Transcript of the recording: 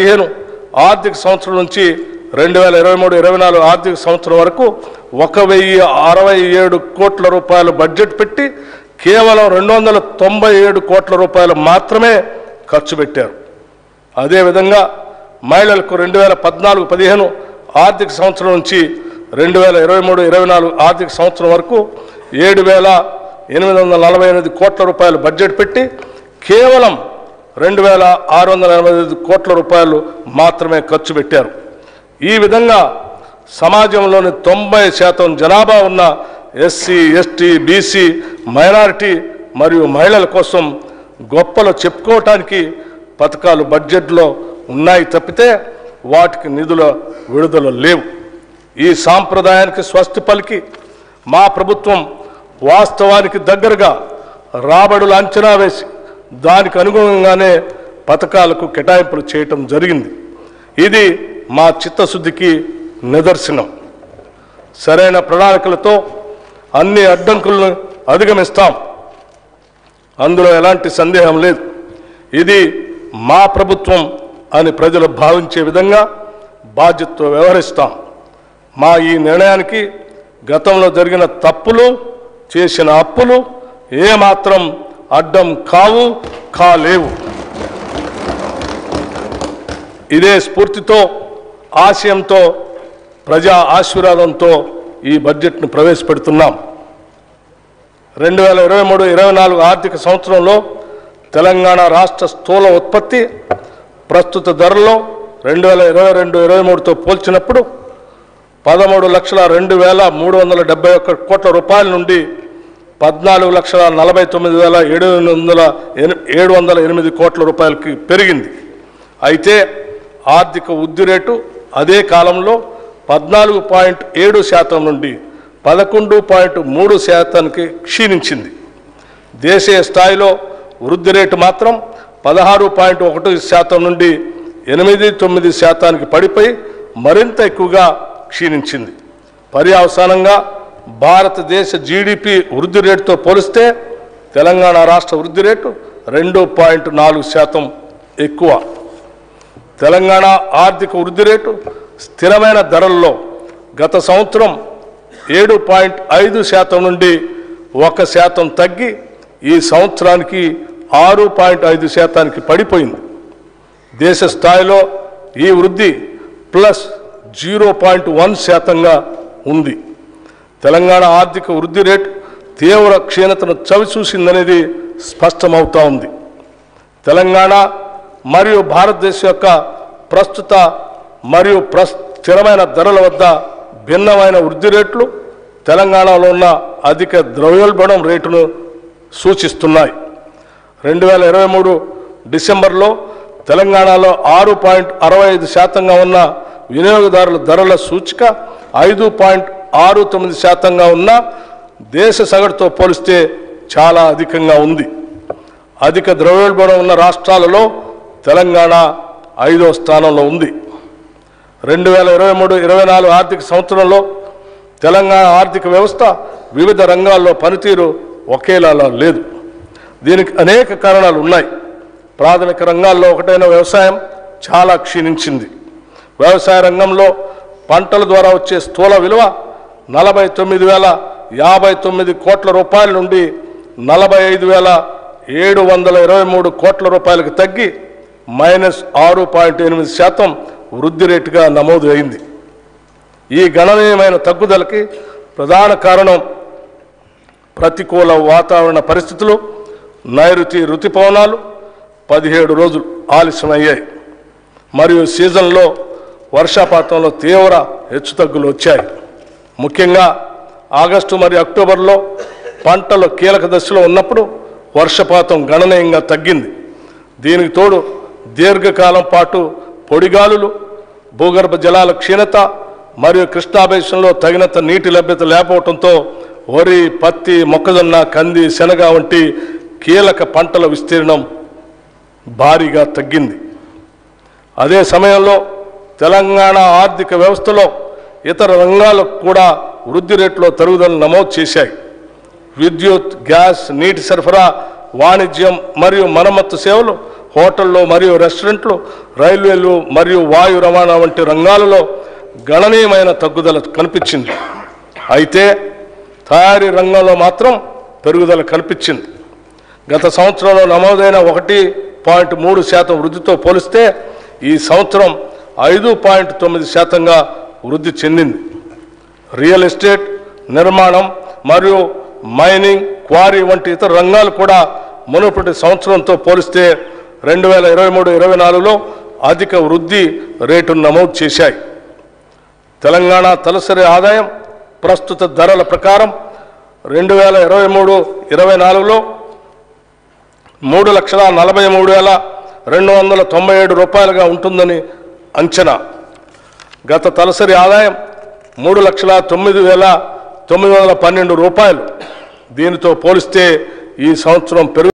15 ఆర్థిక సంవత్సరం నుంచి 2023-24 ఆర్థిక సంవత్సరం వరకు 1067 కోట్ల రూపాయలు బడ్జెట్ పెట్టి కేవలం 297 కోట్ల రూపాయలు మాత్రమే ఖర్చు పెట్టారు. అదేవిధంగా మహిళలకు 2014-15 ఆర్థిక సంవత్సరం నుంచి 2023-24 ఆర్థిక సంవత్సరం వరకు 7,848 కోట్ల రూపాయలు బడ్జెట్ పెట్టి కేవలం 2,685 కోట్ల రూపాయలు మాత్రమే ఖర్చు పెట్టారు. ఈ విధంగా సమాజంలోని 90% జనాభా ఉన్న ఎస్సీ, ఎస్టీ, బీసీ, మైనారిటీ మరియు మహిళల కోసం గొప్పలు చెప్పుకోవటానికి పథకాలు బడ్జెట్లో ఉన్నాయి తప్పితే వాటికి నిధుల విడుదల లేవు. ఈ సాంప్రదాయానికి స్వస్తి పలికి మా ప్రభుత్వం వాస్తవానికి దగ్గరగా రాబడులు అంచనా వేసి దానికి అనుగుణంగానే పథకాలకు కేటాయింపులు చేయటం జరిగింది. ఇది మా చిత్తశుద్ధికి నిదర్శనం. సరైన ప్రణాళికలతో అన్ని అడ్డంకులను అధిగమిస్తాం, అందులో ఎలాంటి సందేహం లేదు. ఇది మా ప్రభుత్వం అని ప్రజలు భావించే విధంగా బాధ్యతతో వ్యవహరిస్తాం. మా ఈ నిర్ణయానికి గతంలో జరిగిన తప్పులు, చేసిన అప్పులు ఏమాత్రం అడ్డం కాలేవు. ఇదే స్ఫూర్తితో, ఆశయంతో, ప్రజా ఆశీర్వాదంతో ఈ బడ్జెట్ను ప్రవేశపెడుతున్నాం. 2023-24 ఆర్థిక సంవత్సరంలో తెలంగాణ రాష్ట్ర స్థూల ఉత్పత్తి ప్రస్తుత ధరలో 2022-23తో పోల్చినప్పుడు 13,02,371 కోట్ల రూపాయల నుండి 14,49,708 కోట్ల రూపాయలకి పెరిగింది. అయితే ఆర్థిక వృద్ధి రేటు అదే కాలంలో 14.7% నుండి 11.3%కి క్షీణించింది. దేశీయ స్థాయిలో వృద్ధి రేటు మాత్రం 16.1% నుండి 8.9%కి పడిపోయి మరింత ఎక్కువగా క్షీణించింది. పర్యవసానంగా భారతదేశ జీడిపి వృద్ధి రేటుతో పోలిస్తే తెలంగాణ రాష్ట్ర వృద్ధి రేటు 2.4% ఎక్కువ. తెలంగాణ ఆర్థిక వృద్ధి రేటు స్థిరమైన ధరల్లో గత సంవత్సరం 7.5% నుండి 1% తగ్గి ఈ సంవత్సరానికి 6.5%కి పడిపోయింది. దేశ స్థాయిలో ఈ వృద్ధి +0.1%గా ఉంది. తెలంగాణ ఆర్థిక వృద్ధి రేటు తీవ్ర క్షీణతను చవిచూసిందనేది స్పష్టమవుతా ఉంది. తెలంగాణ మరియు భారతదేశం యొక్క ప్రస్తుత మరియు స్థిరమైన ధరల వద్ద భిన్నమైన వృద్ధి రేట్లు తెలంగాణలో ఉన్న అధిక ద్రవ్యోల్బణం రేటును సూచిస్తున్నాయి. 2023 డిసెంబర్లో తెలంగాణలో 6.65%గా ఉన్న వినియోగదారుల ధరల సూచిక 5.69%గా ఉన్న దేశ సగటుతో పోలిస్తే చాలా అధికంగా ఉంది. అధిక ద్రవ్యోల్బణం ఉన్న రాష్ట్రాలలో తెలంగాణ 5వ స్థానంలో ఉంది. 2023-24 ఆర్థిక సంవత్సరంలో తెలంగాణ ఆర్థిక వ్యవస్థ వివిధ రంగాల్లో పనితీరు ఒకేలా లేదు. దీనికి అనేక కారణాలు ఉన్నాయి. ప్రాథమిక రంగాల్లో ఒకటైన వ్యవసాయం చాలా క్షీణించింది. వ్యవసాయ రంగంలో పంటల ద్వారా వచ్చే స్థూల విలువ 49,059 కోట్ల రూపాయల నుండి 45,723 కోట్ల రూపాయలకు తగ్గి -6.8% వృద్ధి రేటుగా నమోదు అయింది. ఈ గణనీయమైన తగ్గుదలకి ప్రధాన కారణం ప్రతికూల వాతావరణ పరిస్థితులు, నైరుతి రుతుపవనాలు 17 రోజులు ఆలస్యమయ్యాయి మరియు సీజన్లో వర్షపాతంలో తీవ్ర హెచ్చుతగ్గులు వచ్చాయి. ముఖ్యంగా ఆగస్టు మరియు అక్టోబర్లో పంటలు కీలక దశలో ఉన్నప్పుడు వర్షపాతం గణనీయంగా తగ్గింది. దీనికి తోడు దీర్ఘకాలం పాటు పొడిగాలులు, భూగర్భ జలాల క్షీణత మరియు కృష్ణా బేసిన్లో తగినంత నీటి లభ్యత లేకపోవడంతో వరి, పత్తి, మొక్కజొన్న, కంది, శనగ వంటి కీలక పంటల విస్తీర్ణం భారీగా తగ్గింది. అదే సమయంలో తెలంగాణ ఆర్థిక వ్యవస్థలో ఇతర రంగాలకు కూడా వృద్ధి రేట్లో తరుగుదల నమోదు చేశాయి. విద్యుత్, గ్యాస్, నీటి సరఫరా, వాణిజ్యం మరియు మరమ్మత్తు సేవలు హోటళ్ళు మరియు రెస్టారెంట్లు, రైల్వేలు మరియు వాయు రవాణా వంటి రంగాలలో గణనీయమైన తగ్గుదల కనిపించింది. అయితే తయారీ రంగంలో మాత్రం పెరుగుదల కనిపించింది. గత సంవత్సరంలో నమోదైన 1.3% వృద్ధితో పోలిస్తే ఈ సంవత్సరం 5.9%గా వృద్ధి చెందింది. రియల్ ఎస్టేట్, నిర్మాణం మరియు మైనింగ్, క్వారీ వంటి ఇతర రంగాలు కూడా మునుపటి సంవత్సరంతో పోలిస్తే 2023-24లో అధిక వృద్ధి రేటును నమోదు చేశాయి. తెలంగాణ తలసరి ఆదాయం ప్రస్తుత ధరల ప్రకారం 2023-24లో 3,43,297 రూపాయలుగా ఉంటుందని అంచనా. గత తలసరి ఆదాయం 3,09,912 రూపాయలు. దీనితో పోలిస్తే ఈ సంవత్సరం